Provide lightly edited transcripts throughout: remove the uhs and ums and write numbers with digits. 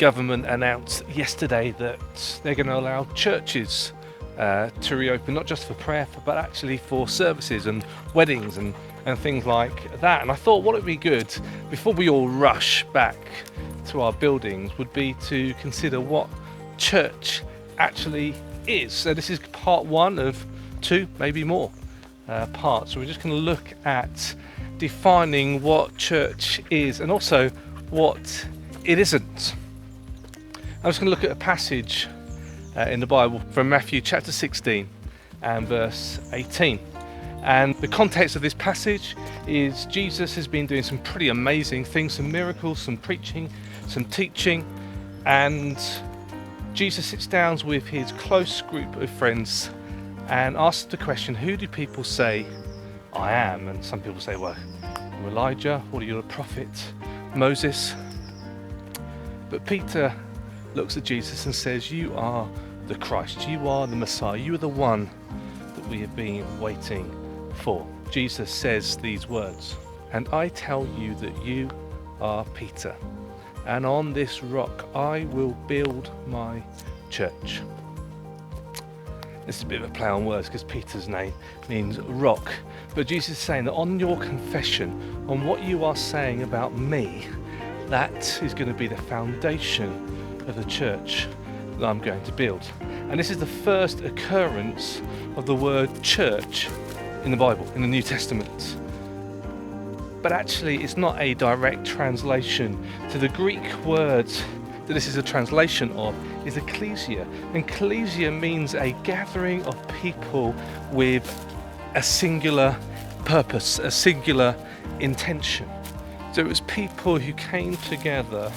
government announced yesterday that they're going to allow churches to reopen, not just for prayer, but actually for services and weddings and things like that. And I thought what would be good, before we all rush back to our buildings, would be to consider what church actually is. So this is part one of two, maybe more parts. So we're just going to look at defining what church is and also what it isn't. I'm just going to look at a passage in the Bible from Matthew chapter 16 and verse 18. And the context of this passage is Jesus has been doing some pretty amazing things, some miracles, some preaching, some teaching, and Jesus sits down with his close group of friends and asks the question, who do people say I am? And some people say, well, you're Elijah, or you're a prophet, Moses. But Peter looks at Jesus and says, you are the Christ, you are the Messiah, you are the one that we have been waiting for. Jesus says these words, and I tell you that you are Peter, and on this rock I will build my church. This is a bit of a play on words because Peter's name means rock, but Jesus is saying that on your confession, on what you are saying about me, that is going to be the foundation of the church that I'm going to build. And this is the first occurrence of the word church in the Bible, in the New Testament. But actually it's not a direct translation. To the Greek word that this is a translation of is ecclesia. And ecclesia means a gathering of people with a singular purpose, a singular intention. So it was people who came together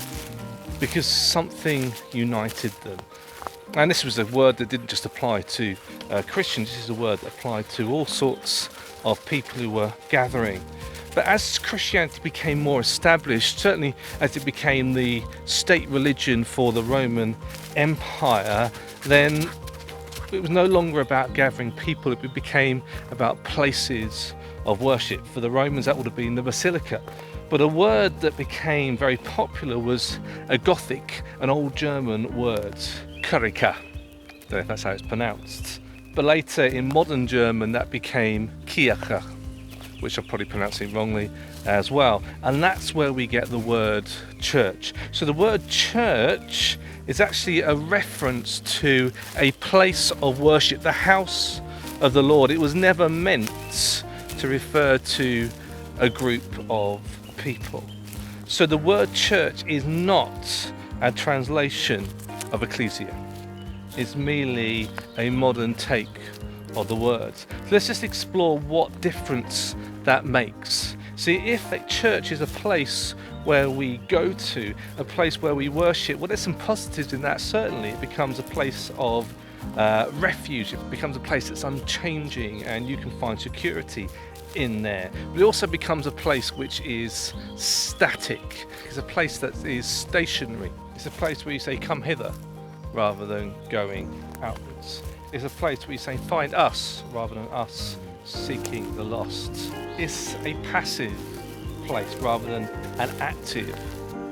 because something united them. And this was a word that didn't just apply to Christians, this is a word that applied to all sorts of people who were gathering. But as Christianity became more established, certainly as it became the state religion for the Roman Empire, then it was no longer about gathering people, it became about places of worship. For the Romans, that would have been the basilica. But a word that became very popular was a Gothic, an old German word, Kirche. Don't know if that's how it's pronounced. But later in modern German that became Kirche, which I'm probably pronouncing wrongly as well. And that's where we get the word church. So the word church is actually a reference to a place of worship, the house of the Lord. It was never meant to refer to a group of people. So the word church is not a translation of ecclesia. It's merely a modern take of the word. So let's just explore what difference that makes. See, if a church is a place where we go to, a place where we worship, well, there's some positives in that. Certainly it becomes a place of refuge. It becomes a place that's unchanging and you can find security in there. But it also becomes a place which is static. It's a place that is stationary. It's a place where you say come hither rather than going outwards. It's a place where you say find us rather than us seeking the lost. It's a passive place rather than an active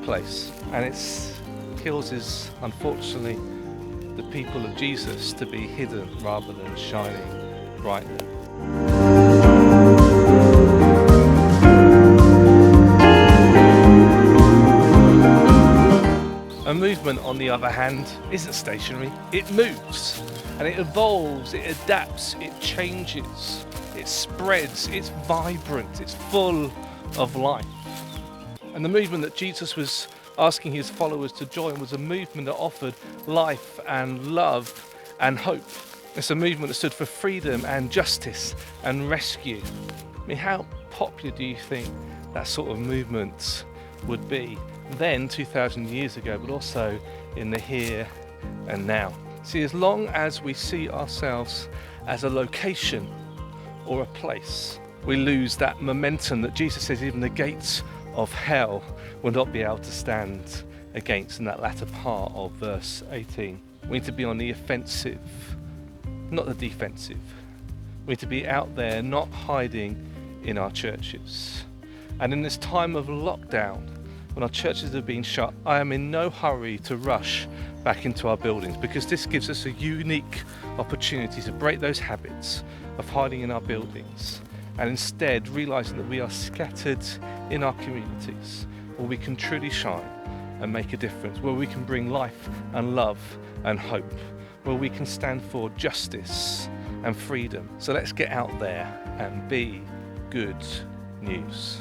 place, and it causes, unfortunately, the people of Jesus to be hidden rather than shining brightly. A movement, on the other hand, isn't stationary. It moves and it evolves, it adapts, it changes, it spreads, it's vibrant, it's full of life. And the movement that Jesus was asking his followers to join was a movement that offered life and love and hope. It's a movement that stood for freedom and justice and rescue. I mean, how popular do you think that sort of movement would be then 2,000 years ago, but also in the here and now? See, as long as we see ourselves as a location or a place, we lose that momentum that Jesus says even the gates of hell will not be able to stand against in that latter part of verse 18. We need to be on the offensive, not the defensive. We need to be out there, not hiding in our churches. And in this time of lockdown, when our churches have been shut, I am in no hurry to rush back into our buildings, because this gives us a unique opportunity to break those habits of hiding in our buildings and instead realizing that we are scattered in our communities where we can truly shine and make a difference, where we can bring life and love and hope, where we can stand for justice and freedom. So let's get out there and be good news.